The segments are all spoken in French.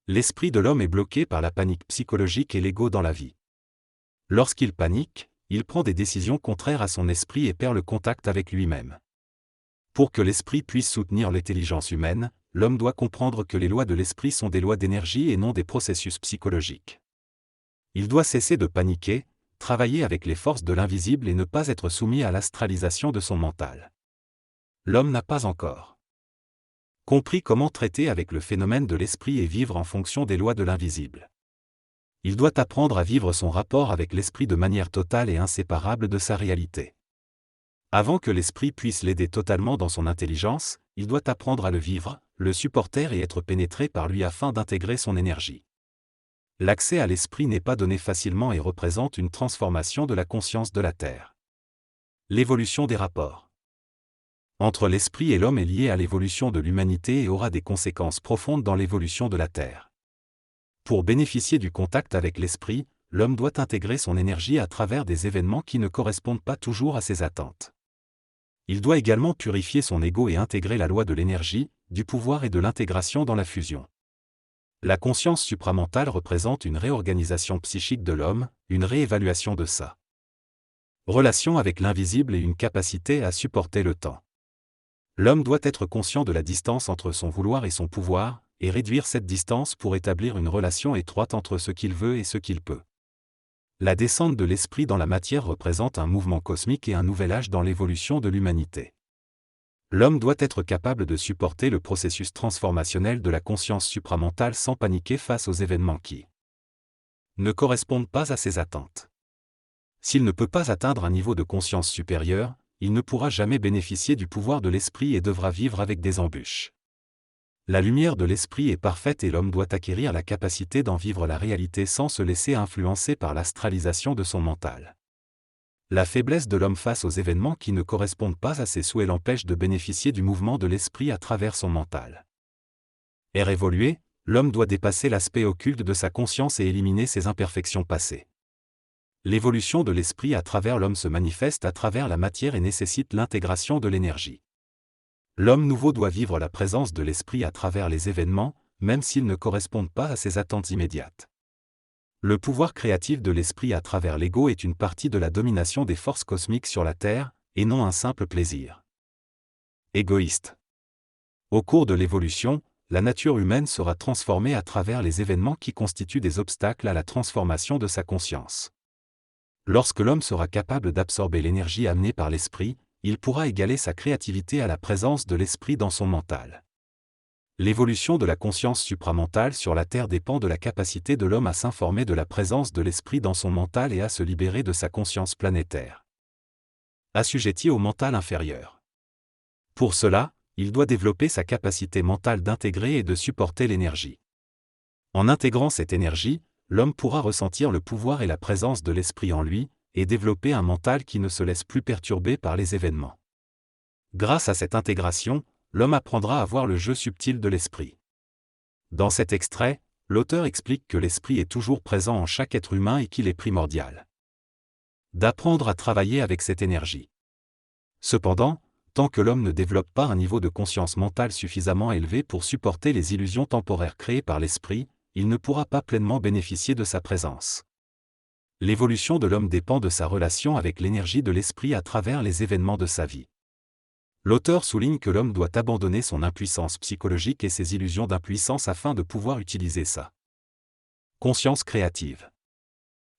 L'esprit de l'homme est bloqué par la panique psychologique et l'ego dans la vie. Lorsqu'il panique, il prend des décisions contraires à son esprit et perd le contact avec lui-même. Pour que l'esprit puisse soutenir l'intelligence humaine, l'homme doit comprendre que les lois de l'esprit sont des lois d'énergie et non des processus psychologiques. Il doit cesser de paniquer, travailler avec les forces de l'invisible et ne pas être soumis à l'astralisation de son mental. L'homme n'a pas encore compris comment traiter avec le phénomène de l'esprit et vivre en fonction des lois de l'invisible. Il doit apprendre à vivre son rapport avec l'esprit de manière totale et inséparable de sa réalité. Avant que l'esprit puisse l'aider totalement dans son intelligence, il doit apprendre à le vivre, le supporter et être pénétré par lui afin d'intégrer son énergie. L'accès à l'esprit n'est pas donné facilement et représente une transformation de la conscience de la Terre. L'évolution des rapports entre l'esprit et l'homme est liée à l'évolution de l'humanité et aura des conséquences profondes dans l'évolution de la Terre. Pour bénéficier du contact avec l'esprit, l'homme doit intégrer son énergie à travers des événements qui ne correspondent pas toujours à ses attentes. Il doit également purifier son ego et intégrer la loi de l'énergie, du pouvoir et de l'intégration dans la fusion. La conscience supramentale représente une réorganisation psychique de l'homme, une réévaluation de sa relation avec l'invisible et une capacité à supporter le temps. L'homme doit être conscient de la distance entre son vouloir et son pouvoir, et réduire cette distance pour établir une relation étroite entre ce qu'il veut et ce qu'il peut. La descente de l'esprit dans la matière représente un mouvement cosmique et un nouvel âge dans l'évolution de l'humanité. L'homme doit être capable de supporter le processus transformationnel de la conscience supramentale sans paniquer face aux événements qui ne correspondent pas à ses attentes. S'il ne peut pas atteindre un niveau de conscience supérieur, il ne pourra jamais bénéficier du pouvoir de l'esprit et devra vivre avec des embûches. La lumière de l'esprit est parfaite et l'homme doit acquérir la capacité d'en vivre la réalité sans se laisser influencer par l'astralisation de son mental. La faiblesse de l'homme face aux événements qui ne correspondent pas à ses souhaits l'empêche de bénéficier du mouvement de l'esprit à travers son mental. Ère évoluée, l'homme doit dépasser l'aspect occulte de sa conscience et éliminer ses imperfections passées. L'évolution de l'esprit à travers l'homme se manifeste à travers la matière et nécessite l'intégration de l'énergie. L'homme nouveau doit vivre la présence de l'esprit à travers les événements, même s'ils ne correspondent pas à ses attentes immédiates. Le pouvoir créatif de l'esprit à travers l'ego est une partie de la domination des forces cosmiques sur la Terre, et non un simple plaisir égoïste. Au cours de l'évolution, la nature humaine sera transformée à travers les événements qui constituent des obstacles à la transformation de sa conscience. Lorsque l'homme sera capable d'absorber l'énergie amenée par l'esprit, il pourra égaler sa créativité à la présence de l'esprit dans son mental. L'évolution de la conscience supramentale sur la Terre dépend de la capacité de l'homme à s'informer de la présence de l'esprit dans son mental et à se libérer de sa conscience planétaire, assujettie au mental inférieur. Pour cela, il doit développer sa capacité mentale d'intégrer et de supporter l'énergie. En intégrant cette énergie, l'homme pourra ressentir le pouvoir et la présence de l'esprit en lui, et développer un mental qui ne se laisse plus perturber par les événements. Grâce à cette intégration, l'homme apprendra à voir le jeu subtil de l'esprit. Dans cet extrait, l'auteur explique que l'esprit est toujours présent en chaque être humain et qu'il est primordial d'apprendre à travailler avec cette énergie. Cependant, tant que l'homme ne développe pas un niveau de conscience mentale suffisamment élevé pour supporter les illusions temporaires créées par l'esprit, il ne pourra pas pleinement bénéficier de sa présence. L'évolution de l'homme dépend de sa relation avec l'énergie de l'esprit à travers les événements de sa vie. L'auteur souligne que l'homme doit abandonner son impuissance psychologique et ses illusions d'impuissance afin de pouvoir utiliser sa conscience créative.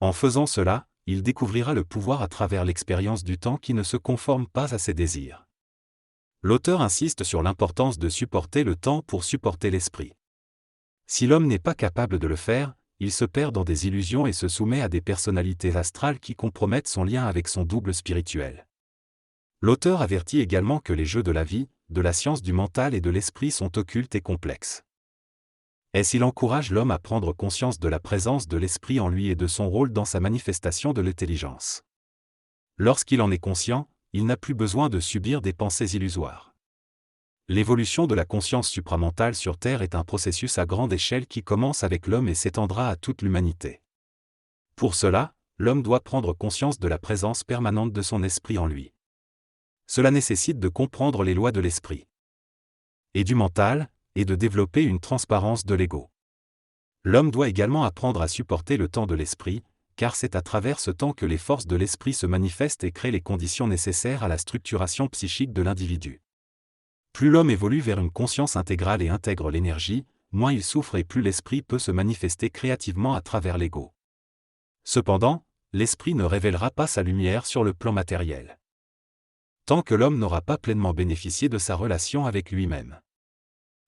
En faisant cela, il découvrira le pouvoir à travers l'expérience du temps qui ne se conforme pas à ses désirs. L'auteur insiste sur l'importance de supporter le temps pour supporter l'esprit. Si l'homme n'est pas capable de le faire, il se perd dans des illusions et se soumet à des personnalités astrales qui compromettent son lien avec son double spirituel. L'auteur avertit également que les jeux de la vie, de la science du mental et de l'esprit sont occultes et complexes. Il encourage l'homme à prendre conscience de la présence de l'esprit en lui et de son rôle dans sa manifestation de l'intelligence. Lorsqu'il en est conscient, il n'a plus besoin de subir des pensées illusoires. L'évolution de la conscience supramentale sur Terre est un processus à grande échelle qui commence avec l'homme et s'étendra à toute l'humanité. Pour cela, l'homme doit prendre conscience de la présence permanente de son esprit en lui. Cela nécessite de comprendre les lois de l'esprit et du mental, et de développer une transparence de l'ego. L'homme doit également apprendre à supporter le temps de l'esprit, car c'est à travers ce temps que les forces de l'esprit se manifestent et créent les conditions nécessaires à la structuration psychique de l'individu. Plus l'homme évolue vers une conscience intégrale et intègre l'énergie, moins il souffre et plus l'esprit peut se manifester créativement à travers l'ego. Cependant, l'esprit ne révélera pas sa lumière sur le plan matériel. Tant que l'homme n'aura pas pleinement bénéficié de sa relation avec lui-même.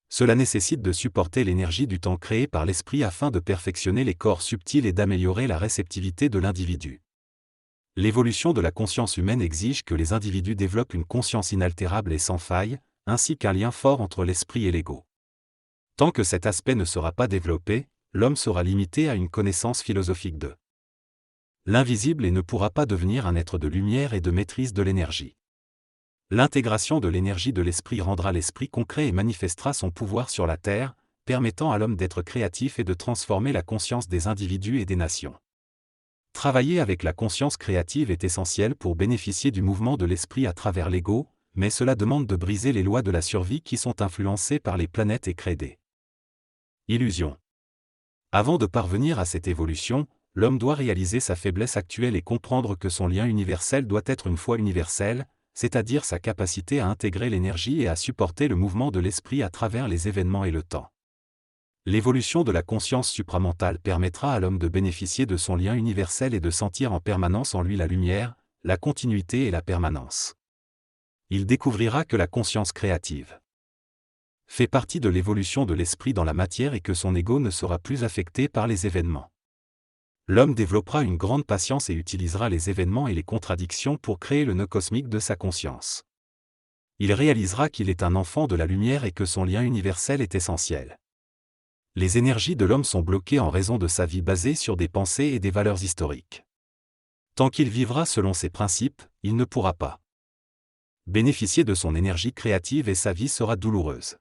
Cela nécessite de supporter l'énergie du temps créé par l'esprit afin de perfectionner les corps subtils et d'améliorer la réceptivité de l'individu. L'évolution de la conscience humaine exige que les individus développent une conscience inaltérable et sans faille, ainsi qu'un lien fort entre l'esprit et l'ego. Tant que cet aspect ne sera pas développé, l'homme sera limité à une connaissance philosophique de l'invisible et ne pourra pas devenir un être de lumière et de maîtrise de l'énergie. L'intégration de l'énergie de l'esprit rendra l'esprit concret et manifestera son pouvoir sur la terre, permettant à l'homme d'être créatif et de transformer la conscience des individus et des nations. Travailler avec la conscience créative est essentiel pour bénéficier du mouvement de l'esprit à travers l'ego, mais cela demande de briser les lois de la survie qui sont influencées par les planètes et créent des illusions. Avant de parvenir à cette évolution, l'homme doit réaliser sa faiblesse actuelle et comprendre que son lien universel doit être une foi universelle, c'est-à-dire sa capacité à intégrer l'énergie et à supporter le mouvement de l'esprit à travers les événements et le temps. L'évolution de la conscience supramentale permettra à l'homme de bénéficier de son lien universel et de sentir en permanence en lui la lumière, la continuité et la permanence. Il découvrira que la conscience créative fait partie de l'évolution de l'esprit dans la matière et que son ego ne sera plus affecté par les événements. L'homme développera une grande patience et utilisera les événements et les contradictions pour créer le nœud cosmique de sa conscience. Il réalisera qu'il est un enfant de la lumière et que son lien universel est essentiel. Les énergies de l'homme sont bloquées en raison de sa vie basée sur des pensées et des valeurs historiques. Tant qu'il vivra selon ces principes, il ne pourra pas bénéficier de son énergie créative et sa vie sera douloureuse.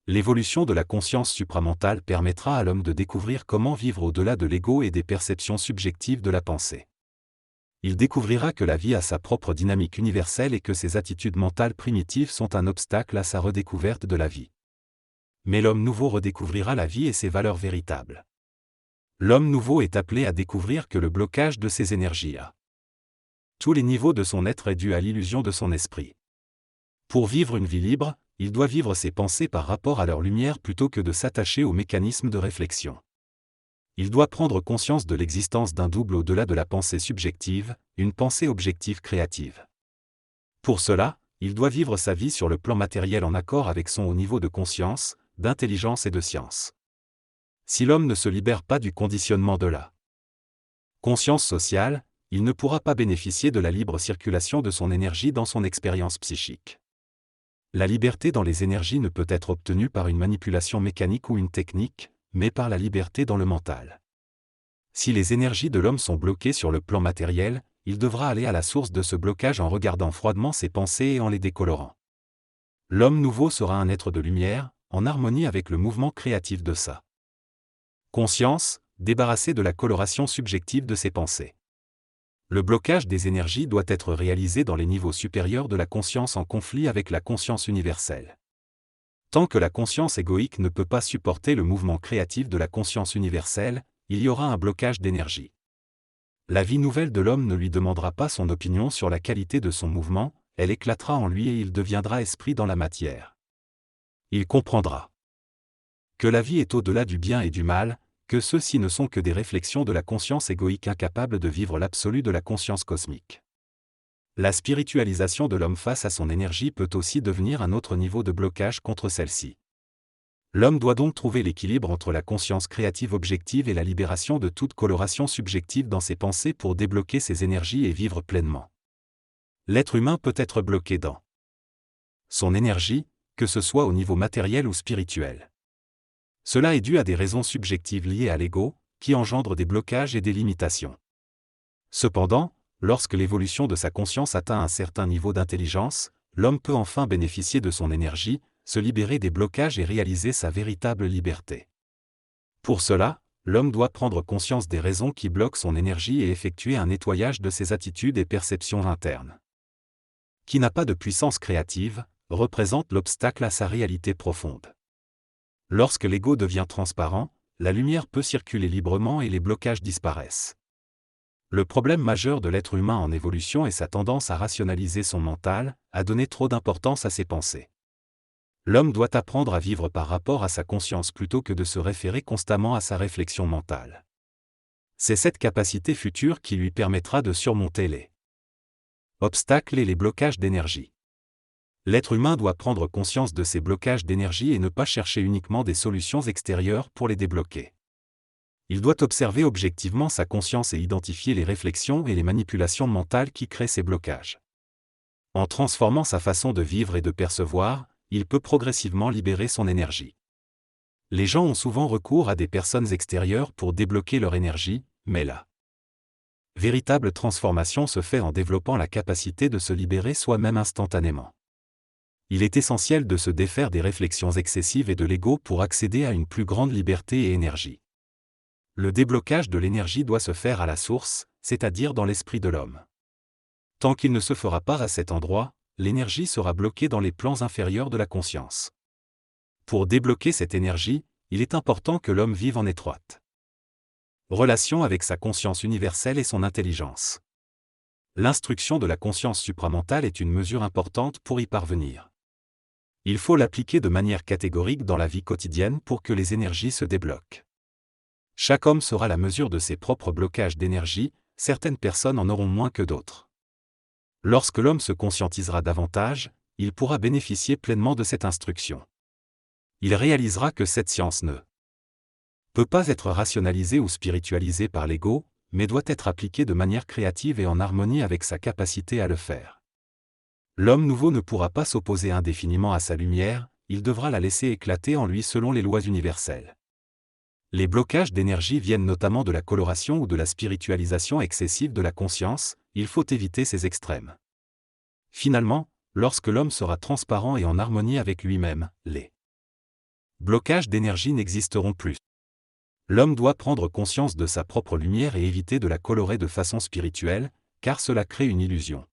L'évolution de la conscience supramentale permettra à l'homme de découvrir comment vivre au-delà de l'ego et des perceptions subjectives de la pensée. Il découvrira que la vie a sa propre dynamique universelle et que ses attitudes mentales primitives sont un obstacle à sa redécouverte de la vie. Mais l'homme nouveau redécouvrira la vie et ses valeurs véritables. L'homme nouveau est appelé à découvrir que le blocage de ses énergies à tous les niveaux de son être est dû à l'illusion de son esprit. Pour vivre une vie libre, il doit vivre ses pensées par rapport à leur lumière plutôt que de s'attacher aux mécanismes de réflexion. Il doit prendre conscience de l'existence d'un double au-delà de la pensée subjective, une pensée objective créative. Pour cela, il doit vivre sa vie sur le plan matériel en accord avec son haut niveau de conscience, d'intelligence et de science. Si l'homme ne se libère pas du conditionnement de la conscience sociale, il ne pourra pas bénéficier de la libre circulation de son énergie dans son expérience psychique. La liberté dans les énergies ne peut être obtenue par une manipulation mécanique ou une technique, mais par la liberté dans le mental. Si les énergies de l'homme sont bloquées sur le plan matériel, il devra aller à la source de ce blocage en regardant froidement ses pensées et en les décolorant. L'homme nouveau sera un être de lumière, en harmonie avec le mouvement créatif de sa conscience, débarrassé de la coloration subjective de ses pensées. Le blocage des énergies doit être réalisé dans les niveaux supérieurs de la conscience en conflit avec la conscience universelle. Tant que la conscience égoïque ne peut pas supporter le mouvement créatif de la conscience universelle, il y aura un blocage d'énergie. La vie nouvelle de l'homme ne lui demandera pas son opinion sur la qualité de son mouvement, elle éclatera en lui et il deviendra esprit dans la matière. Il comprendra que la vie est au-delà du bien et du mal, que ceux-ci ne sont que des réflexions de la conscience égoïque incapable de vivre l'absolu de la conscience cosmique. La spiritualisation de l'homme face à son énergie peut aussi devenir un autre niveau de blocage contre celle-ci. L'homme doit donc trouver l'équilibre entre la conscience créative objective et la libération de toute coloration subjective dans ses pensées pour débloquer ses énergies et vivre pleinement. L'être humain peut être bloqué dans son énergie, que ce soit au niveau matériel ou spirituel. Cela est dû à des raisons subjectives liées à l'ego, qui engendrent des blocages et des limitations. Cependant, lorsque l'évolution de sa conscience atteint un certain niveau d'intelligence, l'homme peut enfin bénéficier de son énergie, se libérer des blocages et réaliser sa véritable liberté. Pour cela, l'homme doit prendre conscience des raisons qui bloquent son énergie et effectuer un nettoyage de ses attitudes et perceptions internes. Qui n'a pas de puissance créative, représente l'obstacle à sa réalité profonde. Lorsque l'ego devient transparent, la lumière peut circuler librement et les blocages disparaissent. Le problème majeur de l'être humain en évolution est sa tendance à rationaliser son mental, à donner trop d'importance à ses pensées. L'homme doit apprendre à vivre par rapport à sa conscience plutôt que de se référer constamment à sa réflexion mentale. C'est cette capacité future qui lui permettra de surmonter les obstacles et les blocages d'énergie. L'être humain doit prendre conscience de ces blocages d'énergie et ne pas chercher uniquement des solutions extérieures pour les débloquer. Il doit observer objectivement sa conscience et identifier les réflexions et les manipulations mentales qui créent ces blocages. En transformant sa façon de vivre et de percevoir, il peut progressivement libérer son énergie. Les gens ont souvent recours à des personnes extérieures pour débloquer leur énergie, mais la véritable transformation se fait en développant la capacité de se libérer soi-même instantanément. Il est essentiel de se défaire des réflexions excessives et de l'ego pour accéder à une plus grande liberté et énergie. Le déblocage de l'énergie doit se faire à la source, c'est-à-dire dans l'esprit de l'homme. Tant qu'il ne se fera pas à cet endroit, l'énergie sera bloquée dans les plans inférieurs de la conscience. Pour débloquer cette énergie, il est important que l'homme vive en étroite relation avec sa conscience universelle et son intelligence. L'instruction de la conscience supramentale est une mesure importante pour y parvenir. Il faut l'appliquer de manière catégorique dans la vie quotidienne pour que les énergies se débloquent. Chaque homme sera la mesure de ses propres blocages d'énergie, certaines personnes en auront moins que d'autres. Lorsque l'homme se conscientisera davantage, il pourra bénéficier pleinement de cette instruction. Il réalisera que cette science ne peut pas être rationalisée ou spiritualisée par l'ego, mais doit être appliquée de manière créative et en harmonie avec sa capacité à le faire. L'homme nouveau ne pourra pas s'opposer indéfiniment à sa lumière, il devra la laisser éclater en lui selon les lois universelles. Les blocages d'énergie viennent notamment de la coloration ou de la spiritualisation excessive de la conscience, il faut éviter ces extrêmes. Finalement, lorsque l'homme sera transparent et en harmonie avec lui-même, les blocages d'énergie n'existeront plus. L'homme doit prendre conscience de sa propre lumière et éviter de la colorer de façon spirituelle, car cela crée une illusion.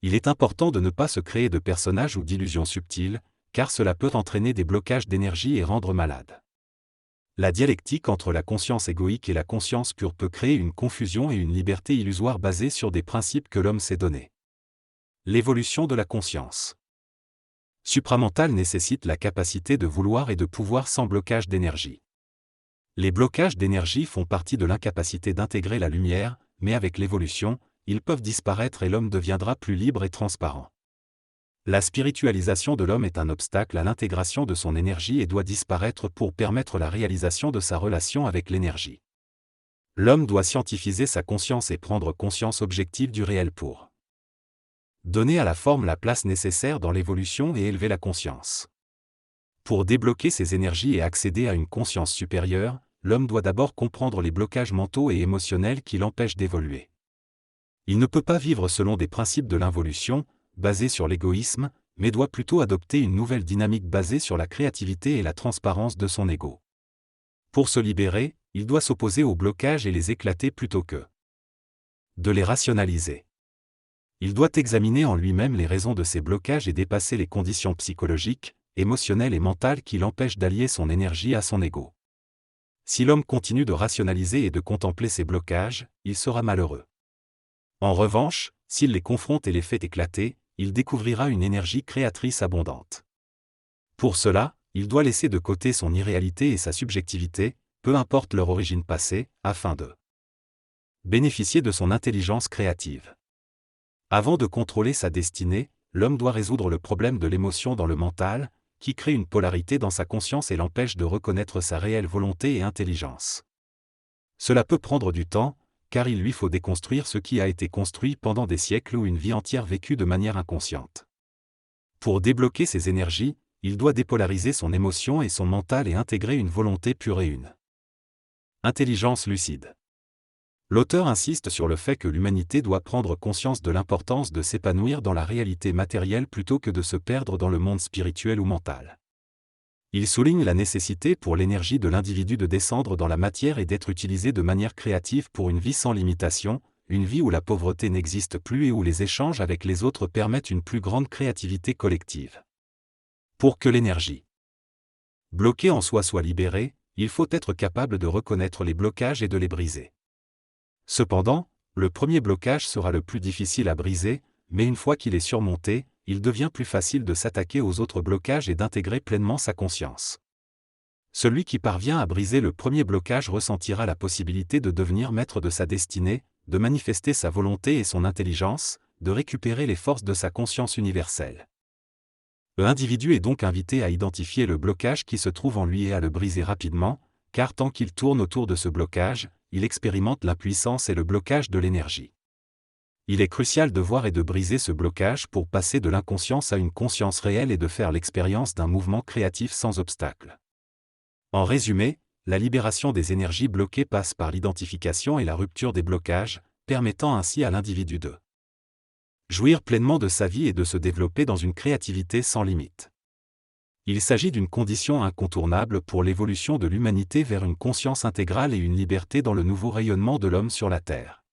Il est important de ne pas se créer de personnages ou d'illusions subtiles, car cela peut entraîner des blocages d'énergie et rendre malade. La dialectique entre la conscience égoïque et la conscience pure peut créer une confusion et une liberté illusoire basée sur des principes que l'homme s'est donnés. L'évolution de la conscience supramentale nécessite la capacité de vouloir et de pouvoir sans blocage d'énergie. Les blocages d'énergie font partie de l'incapacité d'intégrer la lumière, mais avec l'évolution, ils peuvent disparaître et l'homme deviendra plus libre et transparent. La spiritualisation de l'homme est un obstacle à l'intégration de son énergie et doit disparaître pour permettre la réalisation de sa relation avec l'énergie. L'homme doit scientifiser sa conscience et prendre conscience objective du réel pour donner à la forme la place nécessaire dans l'évolution et élever la conscience. Pour débloquer ses énergies et accéder à une conscience supérieure, l'homme doit d'abord comprendre les blocages mentaux et émotionnels qui l'empêchent d'évoluer. Il ne peut pas vivre selon des principes de l'involution, basés sur l'égoïsme, mais doit plutôt adopter une nouvelle dynamique basée sur la créativité et la transparence de son ego. Pour se libérer, il doit s'opposer aux blocages et les éclater plutôt que de les rationaliser. Il doit examiner en lui-même les raisons de ces blocages et dépasser les conditions psychologiques, émotionnelles et mentales qui l'empêchent d'allier son énergie à son ego. Si l'homme continue de rationaliser et de contempler ces blocages, il sera malheureux. En revanche, s'il les confronte et les fait éclater, il découvrira une énergie créatrice abondante. Pour cela, il doit laisser de côté son irréalité et sa subjectivité, peu importe leur origine passée, afin de bénéficier de son intelligence créative. Avant de contrôler sa destinée, l'homme doit résoudre le problème de l'émotion dans le mental, qui crée une polarité dans sa conscience et l'empêche de reconnaître sa réelle volonté et intelligence. Cela peut prendre du temps, car il lui faut déconstruire ce qui a été construit pendant des siècles ou une vie entière vécue de manière inconsciente. Pour débloquer ses énergies, il doit dépolariser son émotion et son mental et intégrer une volonté pure et une intelligence lucide. L'auteur insiste sur le fait que l'humanité doit prendre conscience de l'importance de s'épanouir dans la réalité matérielle plutôt que de se perdre dans le monde spirituel ou mental. Il souligne la nécessité pour l'énergie de l'individu de descendre dans la matière et d'être utilisée de manière créative pour une vie sans limitation, une vie où la pauvreté n'existe plus et où les échanges avec les autres permettent une plus grande créativité collective. Pour que l'énergie bloquée en soi soit libérée, il faut être capable de reconnaître les blocages et de les briser. Cependant, le premier blocage sera le plus difficile à briser, mais une fois qu'il est surmonté, il devient plus facile de s'attaquer aux autres blocages et d'intégrer pleinement sa conscience. Celui qui parvient à briser le premier blocage ressentira la possibilité de devenir maître de sa destinée, de manifester sa volonté et son intelligence, de récupérer les forces de sa conscience universelle. L'individu est donc invité à identifier le blocage qui se trouve en lui et à le briser rapidement, car tant qu'il tourne autour de ce blocage, il expérimente l'impuissance et le blocage de l'énergie. Il est crucial de voir et de briser ce blocage pour passer de l'inconscience à une conscience réelle et de faire l'expérience d'un mouvement créatif sans obstacle. En résumé, la libération des énergies bloquées passe par l'identification et la rupture des blocages, permettant ainsi à l'individu de jouir pleinement de sa vie et de se développer dans une créativité sans limite. Il s'agit d'une condition incontournable pour l'évolution de l'humanité vers une conscience intégrale et une liberté dans le nouveau rayonnement de l'homme sur la Terre.